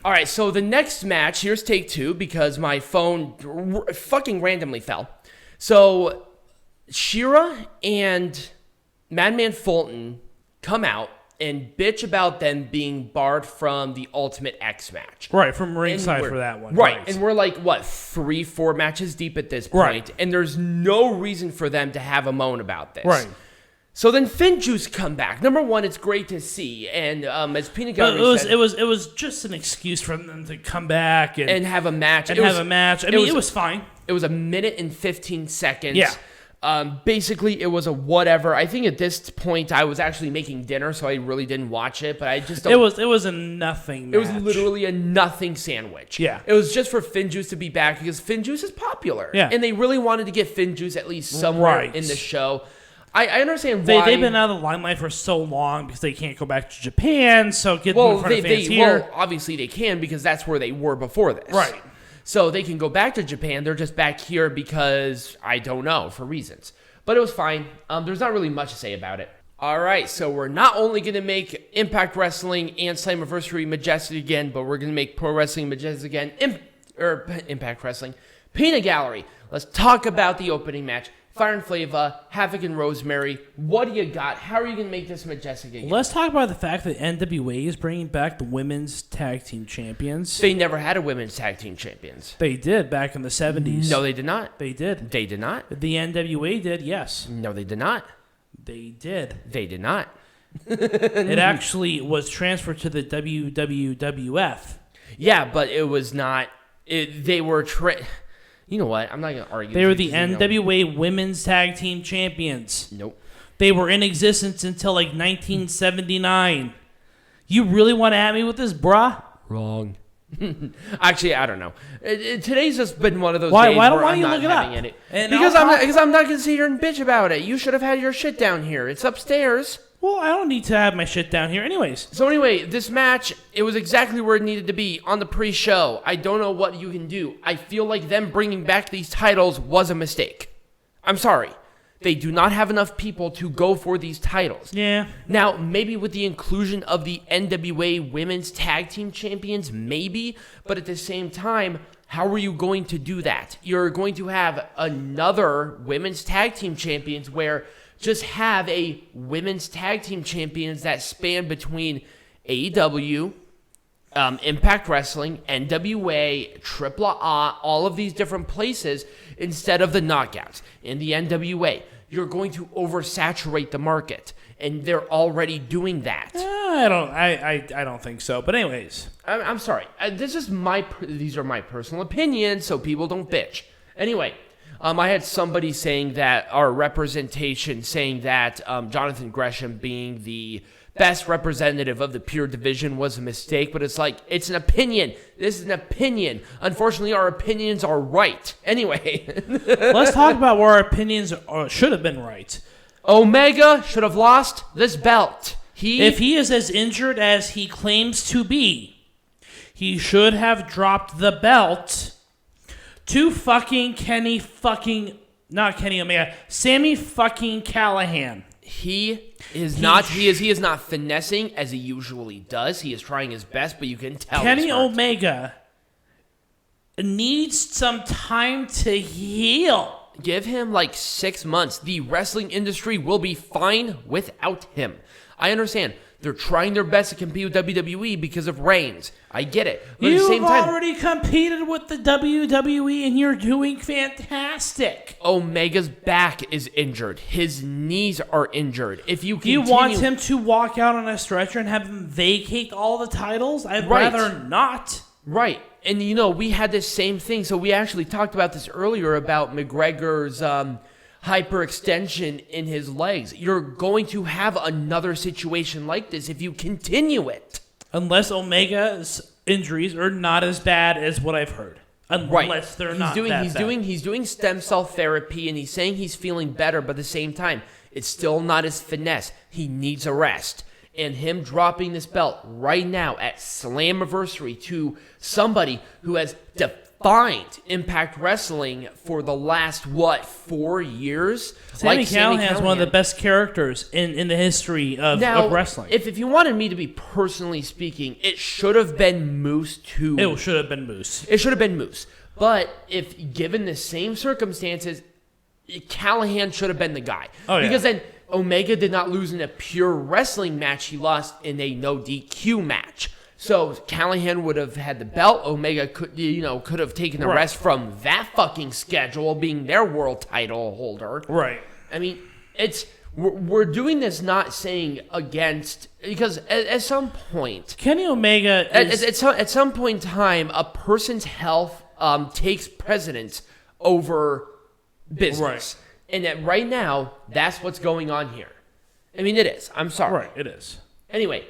All right, so the next match, here's take two, because my phone fucking randomly fell. So Shera and Madman Fulton come out and bitch about them being barred from the Ultimate X match. Right, from ringside for that one. Right, and we're like, 3-4 matches deep at this point, right. And there's no reason for them to have a moan about this. Right. So then FinJuice come back. Number one, it's great to see, and as Peanut Gallery said, it was just an excuse for them to come back and have a match. I mean, it was fine. It was 1 minute and 15 seconds. Yeah. Basically, it was a whatever. I think at this point, I was actually making dinner, so I really didn't watch it. But I just don't. It was a nothing match. It was literally a nothing sandwich. Yeah. It was just for FinJuice to be back because FinJuice is popular. Yeah. And they really wanted to get FinJuice at least somewhere in the show. I understand why. They've been out of the limelight for so long because they can't go back to Japan, so get them in front of fans here. Well, obviously they can because that's where they were before this. Right. So they can go back to Japan. They're just back here because, I don't know, for reasons. But it was fine. There's not really much to say about it. All right, so we're not only going to make Impact Wrestling and Slammiversary majestic again, but we're going to make Pro Wrestling majestic again. Impact Wrestling. Peanut Gallery. Let's talk about the opening match. Fire and Flava, Havok and Rosemary. What do you got? How are you going to make this majestic again? Let's talk about the fact that NWA is bringing back the women's tag team champions. They never had a women's tag team champions. They did back in the 70s. No, they did not. They did. They did not. The NWA did, yes. No, they did not. They did. They did not. It actually was transferred to the WWF. Yeah, but it was not. They were... You know what? I'm not going to argue. They were the NWA Women's Tag Team Champions. Nope. They were in existence until like 1979. You really want to at me with this, brah? Wrong. Actually, I don't know. Today's just been one of those days why don't you look it up? Because I'm not going to sit here and bitch about it. You should have had your shit down here. It's upstairs. Well, I don't need to have my shit down here anyways. So anyway, this match, it was exactly where it needed to be on the pre-show. I don't know what you can do. I feel like them bringing back these titles was a mistake. I'm sorry. They do not have enough people to go for these titles. Yeah. Now, maybe with the inclusion of the NWA Women's Tag Team Champions, maybe. But at the same time, how are you going to do that? You're going to have another Women's Tag Team Champions where... Just have a women's tag team champions that span between AEW, Impact Wrestling, NWA, AAA, all of these different places instead of the knockouts. In the NWA, you're going to oversaturate the market, and they're already doing that. I don't think so. But anyways, I'm sorry. These are my personal opinions, so people don't bitch. Anyway. I had somebody saying that our representation, saying that Jonathan Gresham being the best representative of the pure division was a mistake, but it's like, it's an opinion. This is an opinion. Unfortunately, our opinions are right. Anyway. Let's talk about where our opinions should have been right. Omega should have lost this belt. If he is as injured as he claims to be, he should have dropped the belt to fucking Sami fucking Callihan. He is not finessing as he usually does. He is trying his best, but you can tell Kenny Omega needs some time to heal. Give him like 6 months. The wrestling industry will be fine without him. I understand. They're trying their best to compete with WWE because of Reigns. I get it. But at the same time, you've already competed with the WWE and you're doing fantastic. Omega's back is injured. His knees are injured. If you continue, you want him to walk out on a stretcher and have him vacate all the titles? I'd rather not. Right. And we had this same thing. So we actually talked about this earlier about McGregor's hyperextension in his legs. You're going to have another situation like this if you continue it. Unless Omega's injuries are not as bad as what I've heard. Unless they're not that bad. He's doing stem cell therapy, and he's saying he's feeling better, but at the same time, it's still not his finesse. He needs a rest. And him dropping this belt right now at Slammiversary to somebody who has defined Impact Wrestling for the last, 4 years? Sami Callihan is one of the best characters in the history of wrestling. If you wanted me to be personally speaking, it should have been Moose too. It should have been Moose. It should have been Moose. But if given the same circumstances, Callihan should have been the guy. Oh, yeah. Because then Omega did not lose in a pure wrestling match. He lost in a no DQ match. So Callihan would have had the belt. Omega could have taken the rest from that fucking schedule, being their world title holder. Right. I mean, we're doing this not saying against, because at some point, Kenny Omega is... at some point in time, a person's health takes precedence over business. Right. And that right now, that's what's going on here. I mean, it is. I'm sorry. Right, it is. Anyway,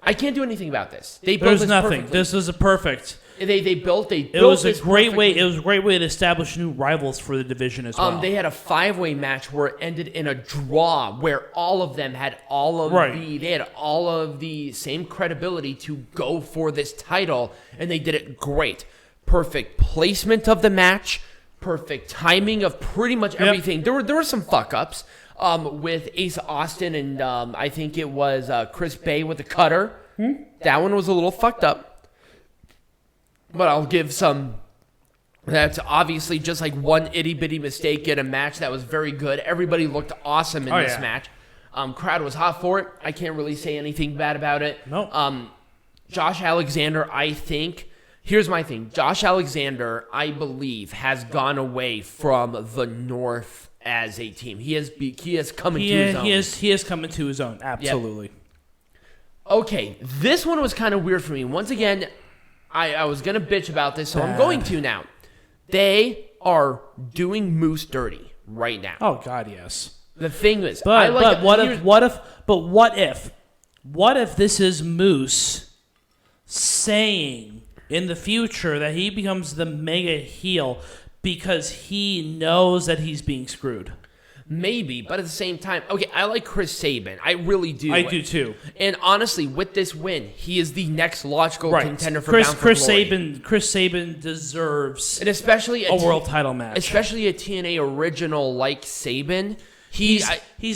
I can't do anything about this. They built There's this nothing. perfectly. This is a perfect. They built It was a this great way. perfectly. It was a great way to establish new rivals for the division as well. They had a 5-way match where it ended in a draw, where all of them had they had all of the same credibility to go for this title, and they did it great. Perfect placement of the match, perfect timing of pretty much everything. There were some fuck ups with Ace Austin and I think it was Chris Bay with the cutter. That one was a little fucked up, but I'll give some. That's obviously just like one itty bitty mistake in a match that was very good. Everybody looked awesome in this match. Crowd was hot for it. I can't really say anything bad about it. No. Josh Alexander, I think. Here's my thing. Josh Alexander, I believe, has gone away from the North as a team. He has come into his own. He has come into his own. Absolutely. Yep. Okay, this one was kind of weird for me. Once again, I was going to bitch about this, so I'm going to now. They are doing Moose dirty right now. Oh God, yes. The thing is, what if this is Moose saying in the future that he becomes the mega heel because he knows that he's being screwed? Maybe, but at the same time, okay, I like Chris Sabin. I really do. I do too. And honestly, with this win, he is the next logical contender for Bound for Glory. Chris Sabin deserves and especially a world title match. Especially a TNA original like Sabin. He's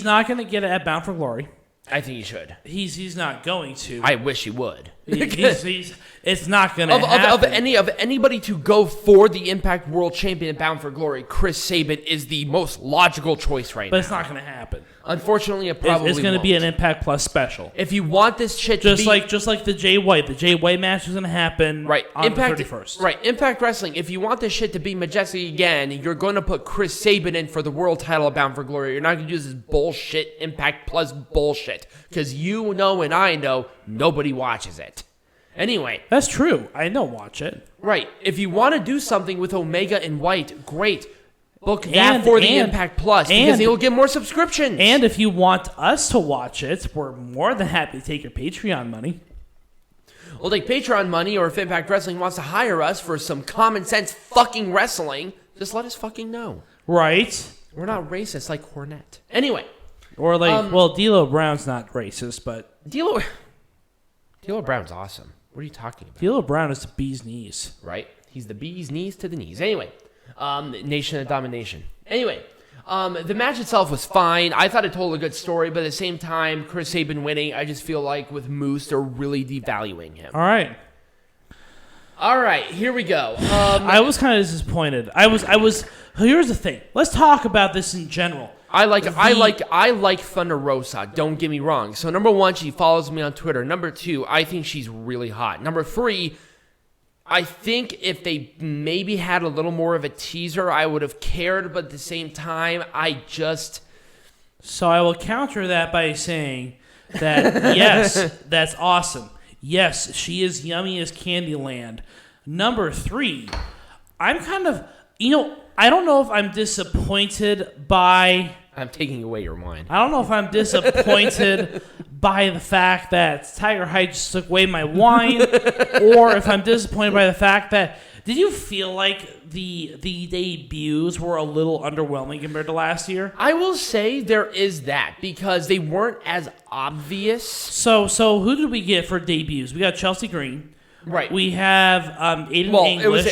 not going to get it at Bound for Glory. I think he should. He's not going to. I wish he would. It's not going to happen. Of anybody to go for the Impact World Champion at Bound for Glory, Chris Sabin is the most logical choice right now. But it's not going to happen. Unfortunately, it probably It's going to be an Impact Plus special. If you want this shit to be... Just like the Jay White. The Jay White match is going to happen on Impact, the 31st. Right. Impact Wrestling, if you want this shit to be majestic again, you're going to put Chris Sabin in for the world title at Bound for Glory. You're not going to use this bullshit Impact Plus bullshit. Because you know and I know nobody watches it. Anyway. That's true. I don't watch it. Right. If you want to do something with Omega and White, great. Book that for the Impact Plus because they will get more subscriptions. And if you want us to watch it, we're more than happy to take your Patreon money. We'll take Patreon money, or if Impact Wrestling wants to hire us for some common sense fucking wrestling, just let us fucking know. Right. We're not racist like Cornette. Anyway. Or like, D'Lo Brown's not racist, but... D'Lo Brown's awesome. What are you talking about? D'Lo Brown is the bee's knees. Right. He's the bee's knees to the knees. Anyway. Nation of Domination. Anyway, the match itself was fine. I thought it told a good story, but at the same time, Chris Sabin winning, I just feel like with Moose, they're really devaluing him. All right, here we go. I was kind of disappointed. I was. Here's the thing. Let's talk about this in general. I like Thunder Rosa. Don't get me wrong. So number 1, she follows me on Twitter. Number 2, I think she's really hot. Number 3. I think if they maybe had a little more of a teaser, I would have cared, but at the same time, So I will counter that by saying that, yes, that's awesome. Yes, she is yummy as Candyland. Number 3, I'm kind of, I don't know if I'm disappointed by... I'm taking away your wine. I don't know if I'm disappointed by the fact that Tiger Hyde just took away my wine, or if I'm disappointed by the fact that Did you feel like the debuts were a little underwhelming compared to last year? I will say there is that because they weren't as obvious. So who did we get for debuts? We got Chelsea Green. Right. We have Aiden English.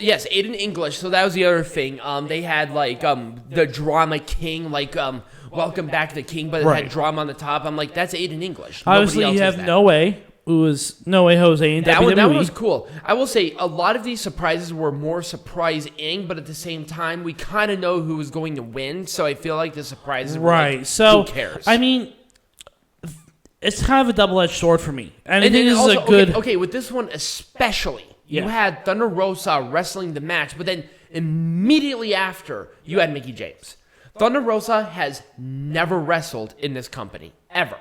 Yes, Aiden English. So that was the other thing. They had like the drama king, like welcome back the king, but it had drama on the top. I'm like, that's Aiden English. Obviously, you have No Way, who was No Way Jose in WWE. That one was cool. I will say a lot of these surprises were more surprising, but at the same time, we kind of know who was going to win. So I feel like the surprises were like, so who cares? I mean, it's kind of a double-edged sword for me. And I think this also, is a good... Okay, with this one especially, you had Thunder Rosa wrestling the match, but then immediately after, you had Mickie James. Thunder Rosa has never wrestled in this company, ever.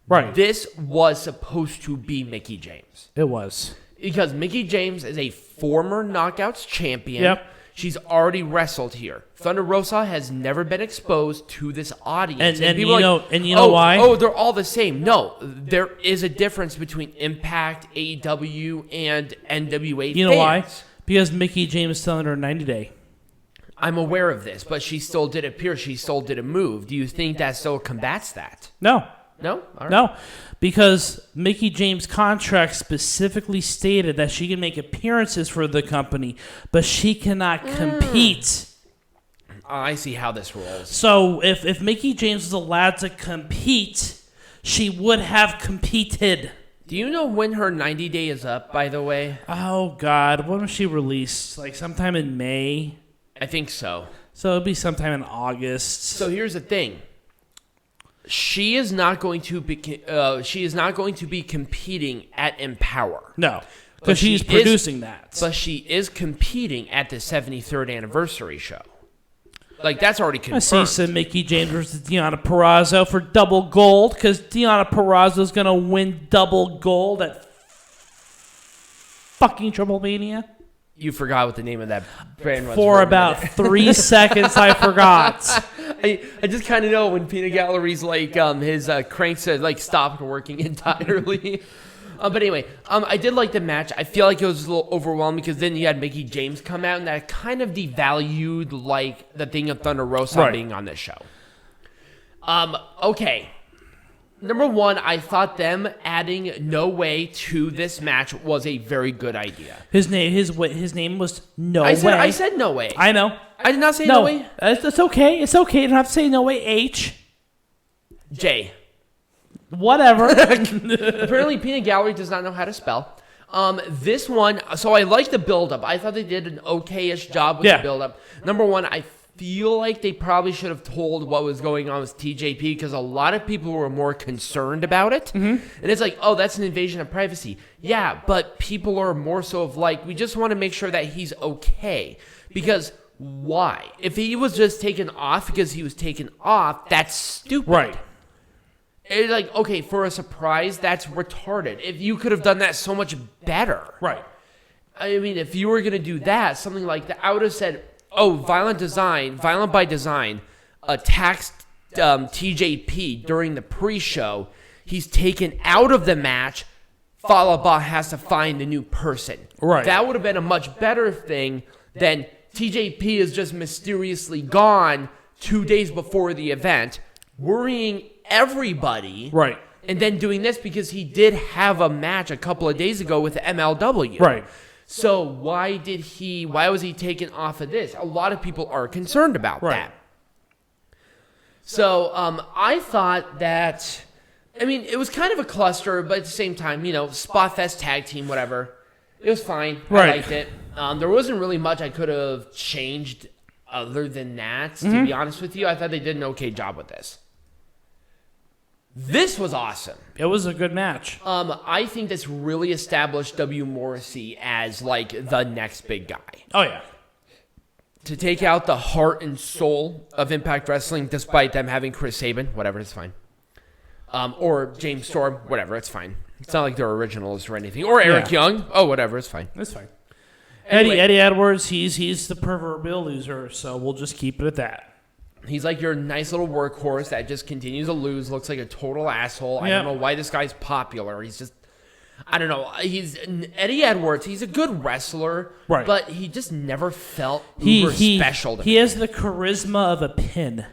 Right. This was supposed to be Mickie James. It was. Because Mickie James is a former Knockouts champion. Yep. She's already wrestled here. Thunder Rosa has never been exposed to this audience. And people you know why? Oh, they're all the same. No, there is a difference between Impact, AEW, and NWA. You know why? Because Mickie James is still in her 90-day. I'm aware of this, but she still did appear. She still did a move. Do you think that still combats that? No. No? All right. No, because Mickie James' contract specifically stated that she can make appearances for the company, but she cannot compete. I see how this rolls. So if Mickie James was allowed to compete, she would have competed. Do you know when her 90-day is up, by the way? Oh, God. When was she released? Like sometime in May? I think so. So it'll be sometime in August. So here's the thing. She is not going to be. She is not going to be competing at Empower. No, because she's producing that. But she is competing at the 73rd anniversary show. Like that's already confirmed. I see some Mickie James versus Deonna Purrazzo for double gold because Deonna Purrazzo is going to win double gold at fucking Triple Mania. You forgot what the name of that brand was. For about 3 seconds, I forgot. I just kind of know when Peanut Gallery's like his cranks had like stopped working entirely. But anyway, I did like the match. I feel like it was a little overwhelming because then you had Mickie James come out and that kind of devalued like the thing of Thunder Rosa being on this show. Okay. Number one, I thought them adding No Way to this match was a very good idea. His name was No Way. I said No Way. I know. I did not say No Way. It's okay. It's okay. You don't have to say No Way. H. J. Whatever. Apparently, Peanut Gallery does not know how to spell. This one, so I like the build-up. I thought they did an okay-ish job with the build-up. Number one, I feel like they probably should have told what was going on with TJP because a lot of people were more concerned about it. Mm-hmm. And it's like, oh, that's an invasion of privacy. Yeah, but people are more so of like, we just want to make sure that he's okay. Because why? If he was just taken off because he was taken off, that's stupid. Right. It's like, okay, for a surprise, that's retarded. If you could have done that so much better. Right. I mean, if you were going to do that, something like that, I would have said, oh, Violent by Design attacks TJP during the pre-show. He's taken out of the match. Fallah Bahh has to find a new person. Right. That would have been a much better thing than TJP is just mysteriously gone 2 days before the event, worrying everybody. Right. And then doing this because he did have a match a couple of days ago with MLW. Right. So why was he taken off of this? A lot of people are concerned about that. So I thought that, I mean, it was kind of a cluster, but at the same time, Spot Fest tag team, whatever. It was fine. Right. I liked it. There wasn't really much I could have changed other than that, to be honest with you. I thought they did an okay job with this. This was awesome. It was a good match. I think this really established W. Morrissey as like the next big guy. Oh yeah. To take out the heart and soul of Impact Wrestling, despite them having Chris Sabin, whatever, it's fine. Or James Storm, whatever, it's fine. It's not like they're originals or anything. Or Eric Young, oh whatever, it's fine. It's fine. Anyway, Eddie Edwards, he's the proverbial loser, so we'll just keep it at that. He's like your nice little workhorse that just continues to lose, looks like a total asshole. I don't know why this guy's popular. He's just, I don't know. He's Eddie Edwards. He's a good wrestler, right? But he just never felt uber special to me. He has the charisma of a pin.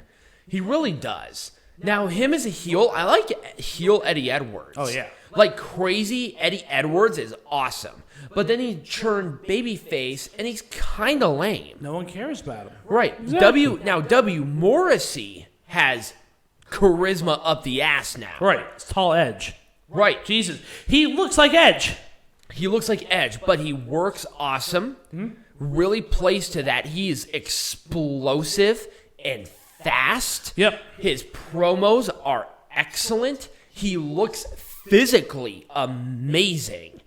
He really does. Now, him as a heel, I like heel Eddie Edwards. Oh, yeah. Like crazy Eddie Edwards is awesome. But then he turned babyface, and he's kind of lame. No one cares about him. Right. Exactly. W. Morrissey has charisma up the ass now. Right. It's tall Edge. Right. Jesus. He looks like Edge. He looks like Edge, but he works awesome. Really plays to that. He is explosive and fast. Yep. His promos are excellent. He looks physically amazing.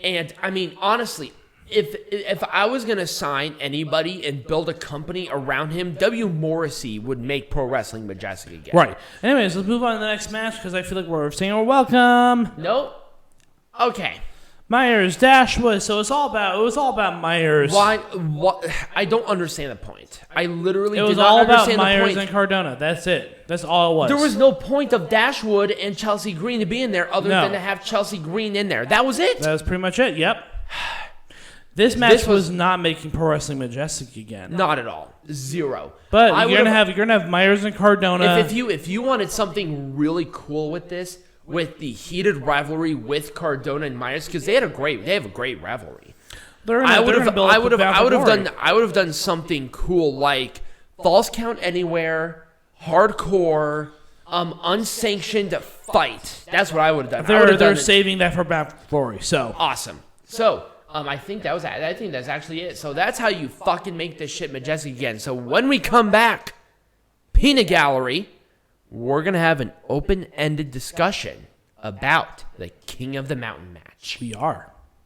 And, I mean, honestly, if I was going to sign anybody and build a company around him, W. Morrissey would make pro wrestling majestic again. Right. Anyways, let's move on to the next match because I feel like we're saying we're welcome. Nope. Okay. Myers, Dashwood. So it was all about Myers. Why? What? I don't understand the point. I literally It was did not all about understand Myers the point. and Cardona. That's it. That's all it was. There was no point of Dashwood and Chelsea Green to be in there other than to have Chelsea Green in there. That was it. That was pretty much it. Yep. This match was not making pro wrestling majestic again. Not at all. Zero. But you're gonna have Myers and Cardona. If you wanted something really cool with this, with the heated rivalry with Cardona and Myers, because they have a great rivalry. I would have done something cool like Falls Count Anywhere, hardcore, unsanctioned fight. That's what I would have done. They're saving that for Battle Glory. So awesome. So I think that's actually it. So that's how you fucking make this shit majestic again. So when we come back, Peanut Gallery, we're gonna have an open-ended discussion about the King of the Mountain match. we are.